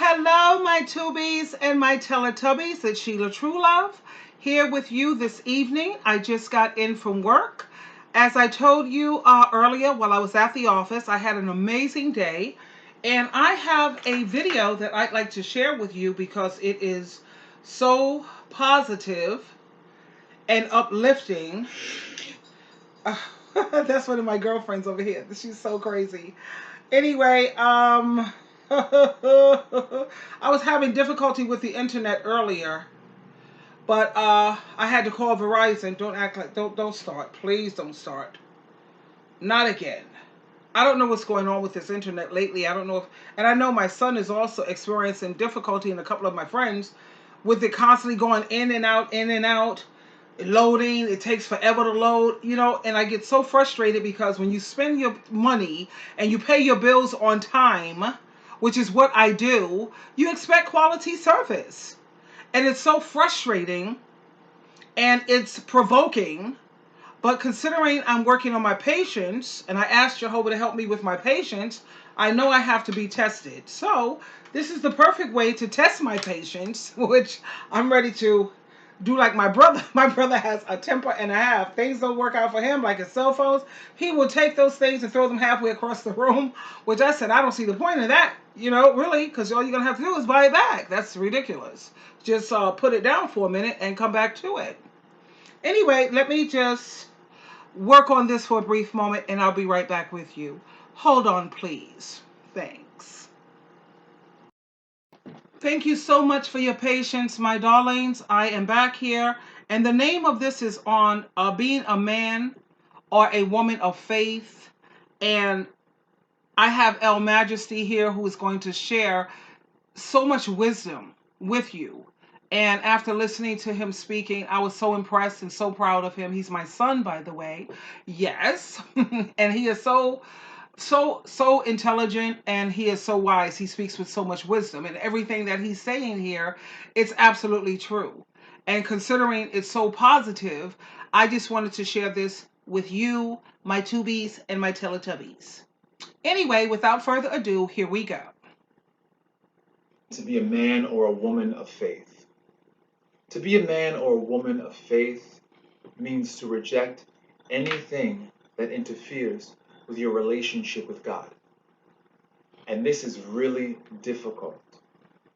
Hello, my Tubies and my Teletubbies. It's Sheila Truelove here with you this evening. I just got in from work. As I told you earlier while I was at the office, I had an amazing day. And I have a video that I'd like to share with you because it is so positive and uplifting. That's one of my girlfriends over here. She's so crazy. Anyway, I was having difficulty with the internet earlier, but I had to call Verizon. Don't act like don't start. Please don't start. Not again. I don't know what's going on with this internet lately. I don't know if, and I know my son is also experiencing difficulty, and a couple of my friends, with it constantly going in and out, loading. It takes forever to load, and I get so frustrated because when you spend your money and you pay your bills on time, which is what I do, you expect quality service. And it's so frustrating and it's provoking, but considering I'm working on my patients and I asked Jehovah to help me with my patients, I know I have to be tested. So this is the perfect way to test my patients, which I'm ready to do like my brother. My brother has a temper and a half. Things don't work out for him, like his cell phones. He will take those things and throw them halfway across the room, which I said, I don't see the point of that, really, because all you're going to have to do is buy it back. That's ridiculous. Just put it down for a minute and come back to it. Anyway, let me just work on this for a brief moment and I'll be right back with you. Hold on, please. Thanks. Thank you so much for your patience, my darlings. I am back here, and the name of this is on being a man or a woman of faith. And I have El Majesty here who is going to share so much wisdom with you. And after listening to him speaking, I was so impressed and so proud of him. He's my son, by the way. Yes. And he is so intelligent, and he is so wise. He speaks with so much wisdom, and everything that he's saying here, it's absolutely true. And considering it's so positive, I just wanted to share this with you, my Tubies and my Teletubbies. Anyway, without further ado, here we go. To be a man or a woman of faith. To be a man or a woman of faith means to reject anything that interferes with your relationship with God. And this is really difficult.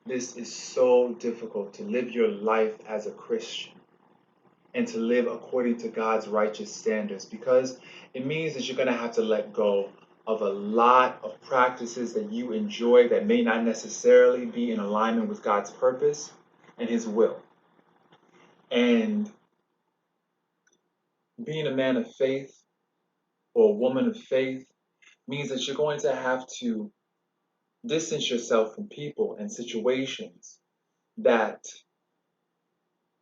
This is so difficult to live your life as a Christian and to live according to God's righteous standards, because it means that you're going to have to let go of a lot of practices that you enjoy that may not necessarily be in alignment with God's purpose and His will. And being a man of faith or a woman of faith means that you're going to have to distance yourself from people and situations that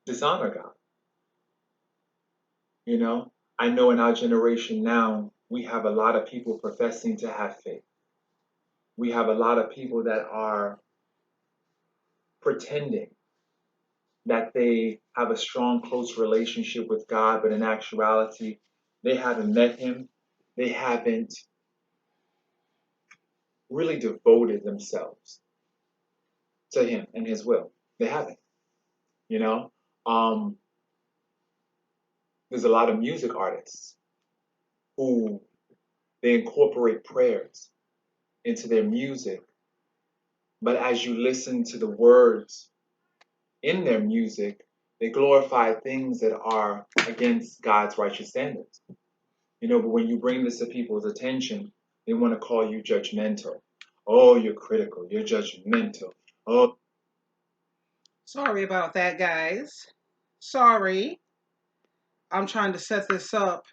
dishonor God. I know in our generation now, we have a lot of people professing to have faith. We have a lot of people that are pretending that they have a strong, close relationship with God, but in actuality, they haven't met Him. They haven't really devoted themselves to Him and His will. They haven't. You know, um, there's a lot of music artists who they incorporate prayers into their music, but as you listen to the words in their music, they glorify things that are against God's righteous standards. But when you bring this to people's attention, they want to call you judgmental. Oh, you're critical. You're judgmental. Oh, Sorry about that, guys. Sorry. I'm trying to set this up.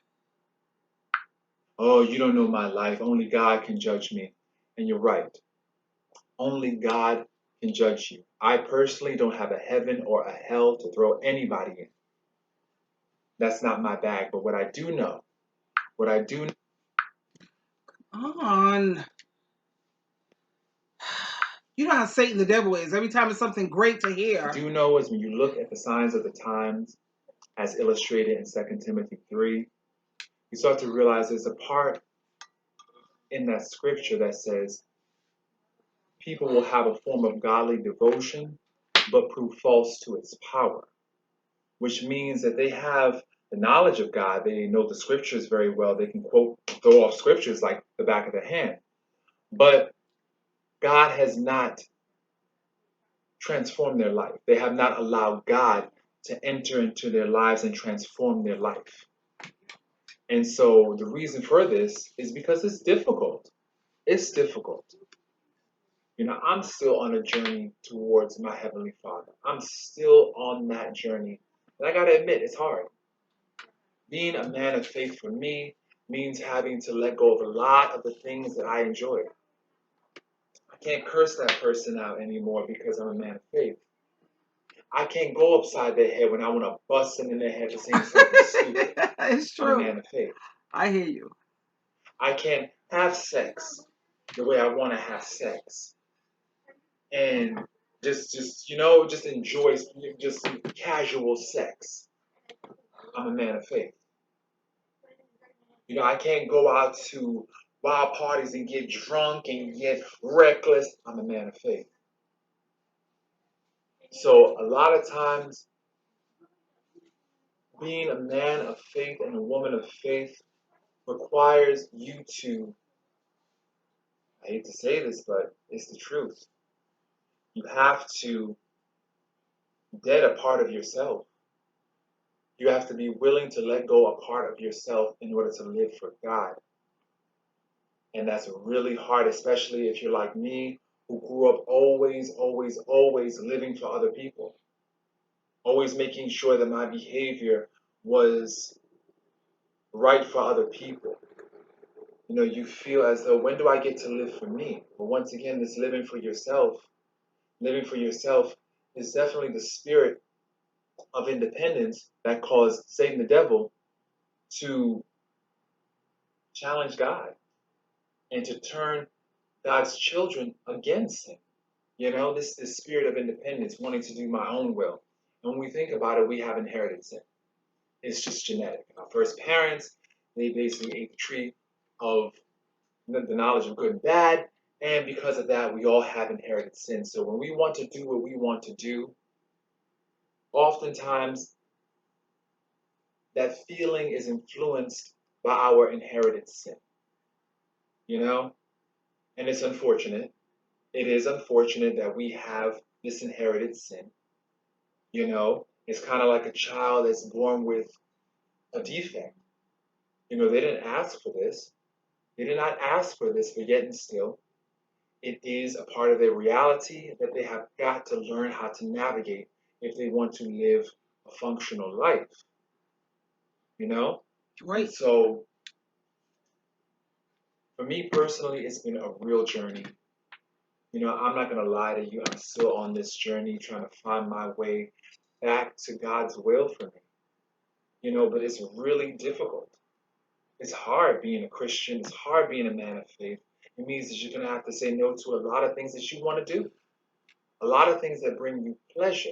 oh, you don't know my life. Only God can judge me. And you're right. Only God can judge you. I personally don't have a heaven or a hell to throw anybody in. That's not my bag. But what I do On. You know how Satan the devil is. Every time it's something great to hear. know is when you look at the signs of the times as illustrated in 2 Timothy 3, you start to realize there's a part in that scripture that says, People will have a form of godly devotion, but prove false to its power, which means that they have the knowledge of God. They know the scriptures very well. They can throw off scriptures like the back of their hand. But God has not transformed their life. They have not allowed God to enter into their lives and transform their life. And so the reason for this is because it's difficult. It's difficult. I'm still on a journey towards my Heavenly Father. I'm still on that journey. And I got to admit, it's hard. Being a man of faith for me means having to let go of a lot of the things that I enjoyed. I can't curse that person out anymore because I'm a man of faith. I can't go upside their head when I want to bust them in their head for saying something stupid. It's I'm a true. man of faith. I hear you. I can't have sex the way I want to have sex. And just enjoy just casual sex. I'm a man of faith. I can't go out to wild parties and get drunk and get reckless. I'm a man of faith. So a lot of times, being a man of faith and a woman of faith requires you to, I hate to say this, but it's the truth. You have to dead a part of yourself. You have to be willing to let go a part of yourself in order to live for God. And that's really hard, especially if you're like me, who grew up always, always, always living for other people. Always making sure that my behavior was right for other people. You feel as though, when do I get to live for me? But once again, this living for yourself is definitely the spirit of independence that caused Satan the devil to challenge God and to turn God's children against him. This spirit of independence, wanting to do my own will. And when we think about it, we have inherited sin. It's just genetic. Our first parents, they basically ate the tree of the knowledge of good and bad, and because of that, we all have inherited sin. So when we want to do what we want to do, oftentimes that feeling is influenced by our inherited sin. And it's unfortunate. It is unfortunate that we have this inherited sin. It's kind of like a child that's born with a defect. They didn't ask for this. They did not ask for this, but yet and still, it is a part of their reality that they have got to learn how to navigate if they want to live a functional life. Right. And so, for me personally, it's been a real journey. I'm not going to lie to you. I'm still on this journey trying to find my way back to God's will for me. But it's really difficult. It's hard being a Christian. It's hard being a man of faith. It means that you're going to have to say no to a lot of things that you want to do, a lot of things that bring you pleasure.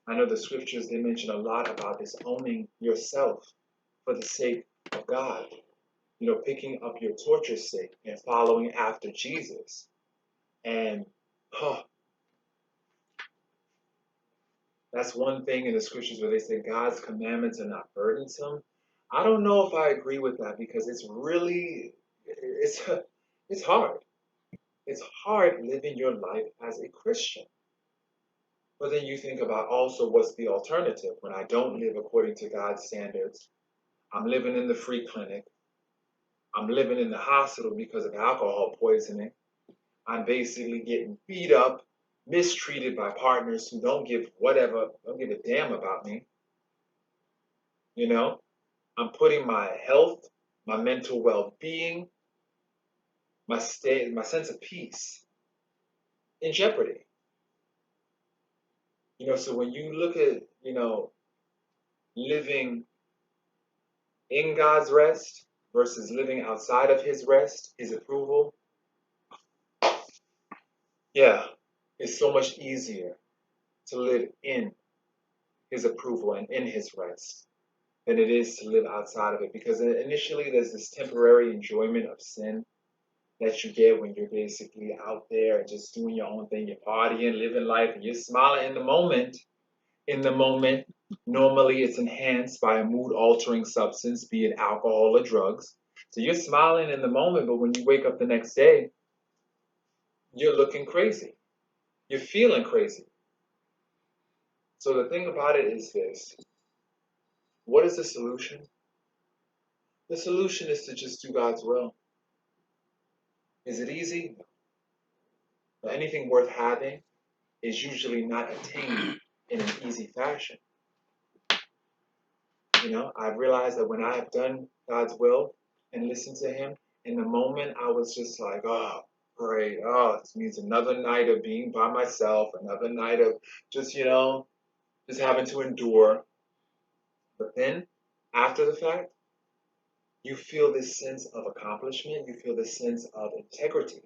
I know the scriptures, they mention a lot about disowning yourself for the sake of God. Picking up your torture stick and following after Jesus. And that's one thing in the scriptures where they say God's commandments are not burdensome. I don't know if I agree with that, because it's hard. It's hard living your life as a Christian. But then you think about also, what's the alternative when I don't live according to God's standards? I'm living in the free clinic. I'm living in the hospital because of alcohol poisoning. I'm basically getting beat up, mistreated by partners who don't give a damn about me. I'm putting my health, my mental well-being, my sense of peace in jeopardy. So when you look at, living in God's rest versus living outside of his rest, his approval, yeah, it's so much easier to live in his approval and in his rest than it is to live outside of it. Because initially there's this temporary enjoyment of sin that you get when you're basically out there and just doing your own thing, you're partying, living life, and you're smiling in the moment. In the moment, normally it's enhanced by a mood altering substance, be it alcohol or drugs. So you're smiling in the moment, but when you wake up the next day, you're looking crazy. You're feeling crazy. So the thing about it is this: what is the solution? The solution is to just do God's will. Is it easy? No. Anything worth having is usually not attained in an easy fashion. I've realized that when I have done God's will and listened to Him, in the moment I was just like, oh, great. Oh, this means another night of being by myself, another night of just, just having to endure. But then, after the fact, you feel this sense of accomplishment, you feel this sense of integrity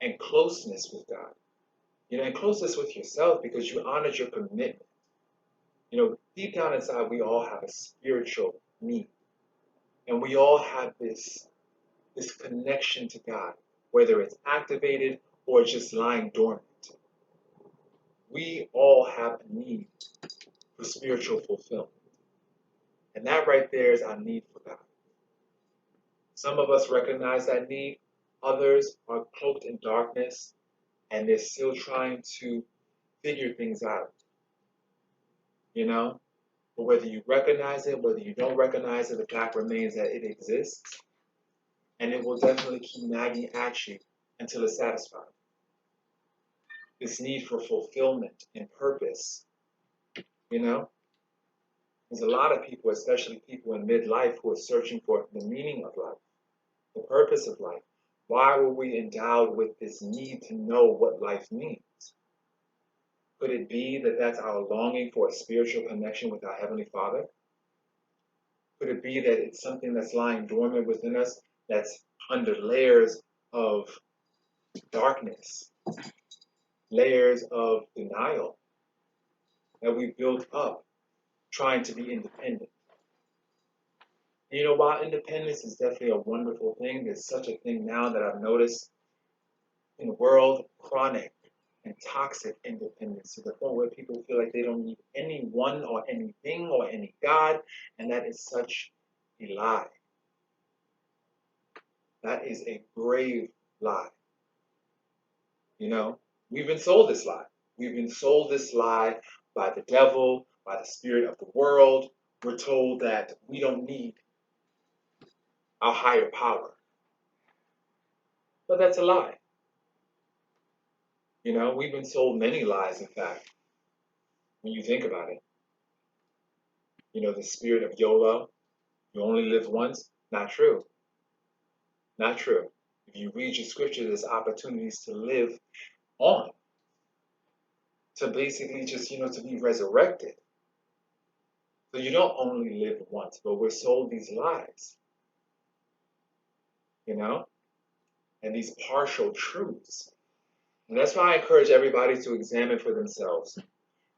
and closeness with God. And closeness with yourself because you honored your commitment. Deep down inside, we all have a spiritual need. And we all have this connection to God, whether it's activated or just lying dormant. We all have a need for spiritual fulfillment. And that right there is our need for God. Some of us recognize that need. Others are cloaked in darkness and they're still trying to figure things out. But whether you recognize it, whether you don't recognize it, the fact remains that it exists. And it will definitely keep nagging at you until it's satisfied. This need for fulfillment and purpose. There's a lot of people, especially people in midlife, who are searching for the meaning of life, the purpose of life. Why were we endowed with this need to know what life means? Could it be that that's our longing for a spiritual connection with our Heavenly Father? Could it be that it's something that's lying dormant within us, that's under layers of darkness, layers of denial that we built up trying to be independent? While independence is definitely a wonderful thing, there's such a thing now that I've noticed in the world: chronic and toxic independence, to the point where people feel like they don't need anyone or anything or any God, and that is such a lie. That is a grave lie. We've been sold this lie. We've been sold this lie by the devil, by the spirit of the world. We're told that we don't need our higher power. But that's a lie. We've been sold many lies, in fact, when you think about it. The spirit of YOLO, you only live once, not true. Not true. If you read your scripture, there's opportunities to live on, to basically just, to be resurrected. So you don't only live once, but we're sold these lies, and these partial truths. And that's why I encourage everybody to examine for themselves.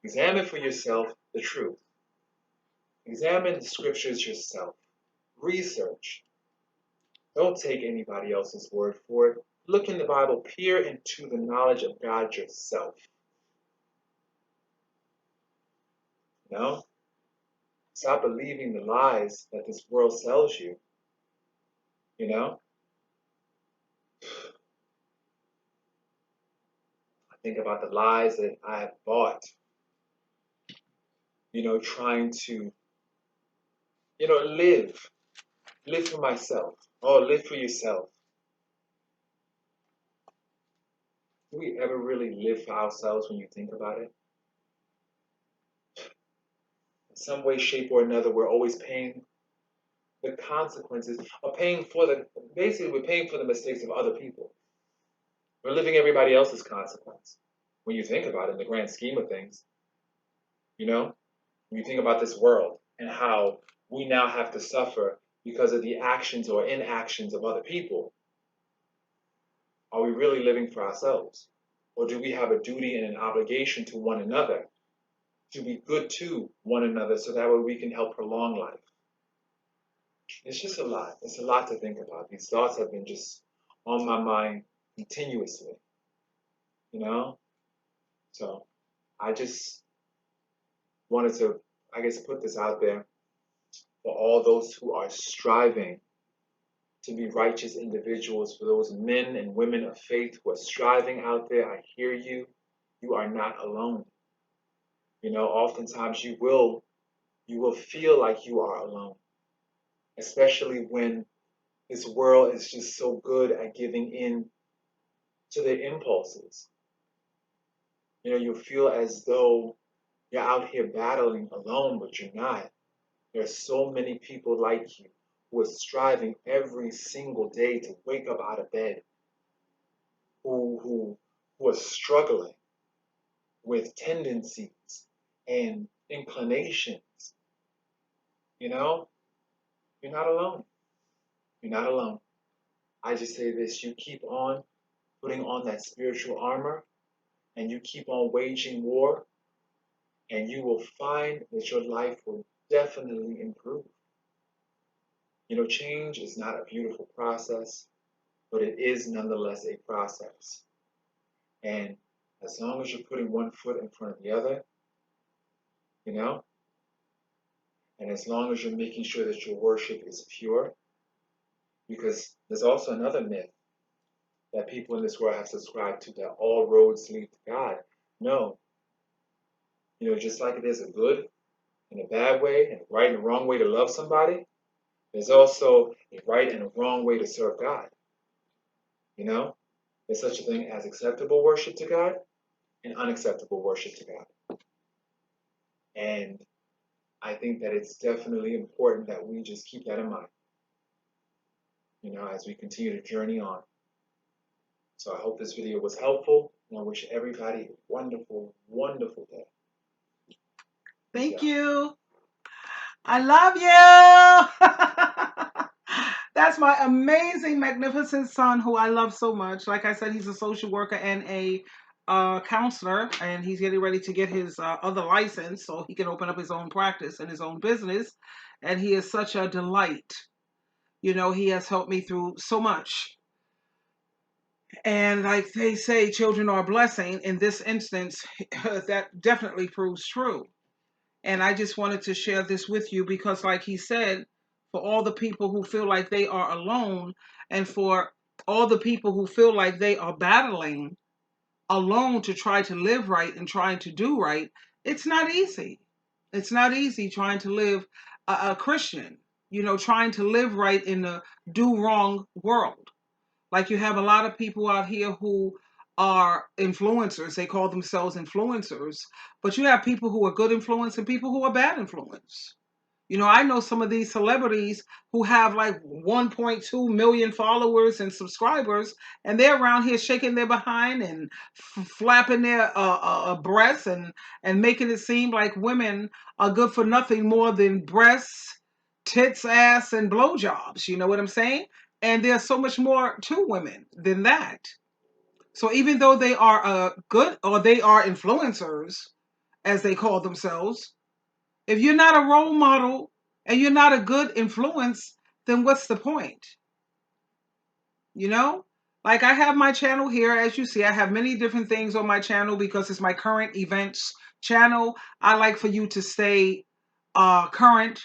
Examine for yourself the truth. Examine the scriptures yourself. Research. Don't take anybody else's word for it. Look in the Bible, peer into the knowledge of God yourself. Stop believing the lies that this world sells you. I think about the lies that I have bought, trying to, live for myself. Oh, live for yourself. Do we ever really live for ourselves when you think about it? In some way, shape, or another, we're always paying the consequences of basically we're paying for the mistakes of other people. We're living everybody else's consequence. When you think about it in the grand scheme of things, when you think about this world and how we now have to suffer because of the actions or inactions of other people, are we really living for ourselves? Or do we have a duty and an obligation to one another to be good to one another so that way we can help prolong life? It's just a lot. It's a lot to think about. These thoughts have been just on my mind continuously, you know? So I just wanted to, I guess, put this out there for all those who are striving to be righteous individuals, for those men and women of faith who are striving out there. I hear you. You are not alone. You know, oftentimes you will feel like you are alone, especially when this world is just so good at giving in to their impulses. You know, you feel as though you're out here battling alone, but you're not. There are so many people like you who are striving every single day to wake up out of bed, who are struggling with tendencies and inclinations. You know, you're not alone. You're not alone. I just say this: you keep on putting on that spiritual armor, and you keep on waging war, and you will find that your life will definitely improve. You know, change is not a beautiful process, but it is nonetheless a process. And as long as you're putting one foot in front of the other, you know, and as long as you're making sure that your worship is pure, because there's also another myth that people in this world have subscribed to, that all roads lead to God. No, you know, just like there's a good and a bad way, and a right and a wrong way to love somebody, there's also a right and a wrong way to serve God. You know, there's such a thing as acceptable worship to God and unacceptable worship to God. And I think that it's definitely important that we just keep that in mind, you know, as we continue to journey on. So I hope this video was helpful, and I wish everybody a wonderful, wonderful day. Thank you. I love you. That's my amazing, magnificent son who I love so much. Like I said, he's a social worker and a counselor, and he's getting ready to get his other license so he can open up his own practice and his own business. And he is such a delight. You know, he has helped me through so much. And like they say, children are a blessing. In this instance, that definitely proves true. And I just wanted to share this with you because, like he said, for all the people who feel like they are alone, and for all the people who feel like they are battling alone to try to live right and trying to do right, it's not easy. It's not easy trying to live a Christian, you know, trying to live right in a do wrong world. Like you have a lot of people out here who are influencers. They call themselves influencers. But you have people who are good influence and people who are bad influence. You know, I know some of these celebrities who have like 1.2 million followers and subscribers, and they're around here shaking their behind and flapping their breasts and making it seem like women are good for nothing more than breasts, tits, ass, and blowjobs. You know what I'm saying? And there's so much more to women than that. So even though they are good, or they are influencers, as they call themselves, if you're not a role model and you're not a good influence, then what's the point? You know? Like I have my channel here, as you see, I have many different things on my channel because it's my current events channel. I like for you to stay current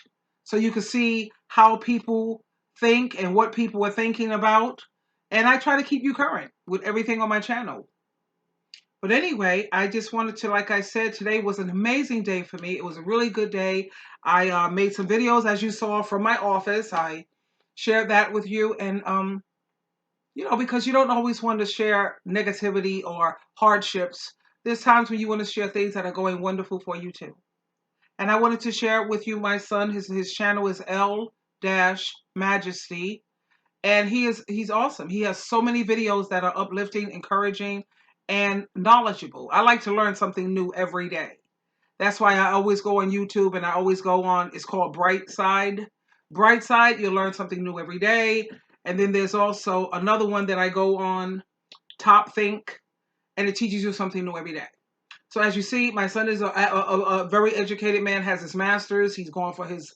so you can see how people think and what people are thinking about. And I try to keep you current with everything on my channel. But anyway, I just wanted to, like I said, today was an amazing day for me. It was a really good day. I made some videos, as you saw, from my office. I shared that with you. And, you know, because you don't always want to share negativity or hardships. There's times when you want to share things that are going wonderful for you too. And I wanted to share with you my son. His channel is L Majesty. And he's awesome. He has so many videos that are uplifting, encouraging, and knowledgeable. I like to learn something new every day. That's why I always go on YouTube, and I always go on, it's called Bright Side. Bright Side, you'll learn something new every day. And then there's also another one that I go on, Top Think, and it teaches you something new every day. So as you see, my son is a very educated man, has his master's. He's going for his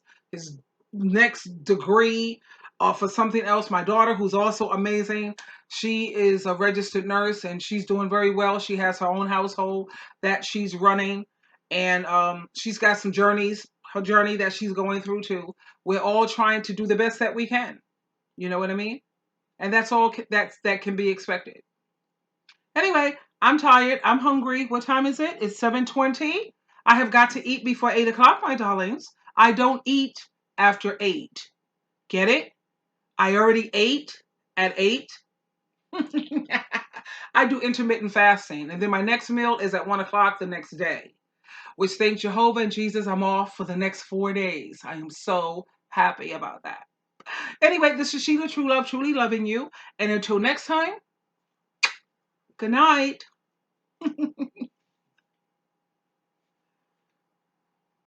next degree. for something else. My daughter, who's also amazing, she is a registered nurse and she's doing very well. She has her own household that she's running, and she's got some journeys, her journey that she's going through too. We're all trying to do the best that we can. You know what I mean? And that's all that can be expected. Anyway, I'm tired. I'm hungry. What time is it? It's 7:20. I have got to eat before 8 o'clock, my darlings. I don't eat after 8. Get it? I already ate at 8. I do intermittent fasting. And then my next meal is at 1 o'clock the next day, which thank Jehovah and Jesus, I'm off for the next 4 days. I am so happy about that. Anyway, this is Sheila True Love, truly loving you. And until next time, good night.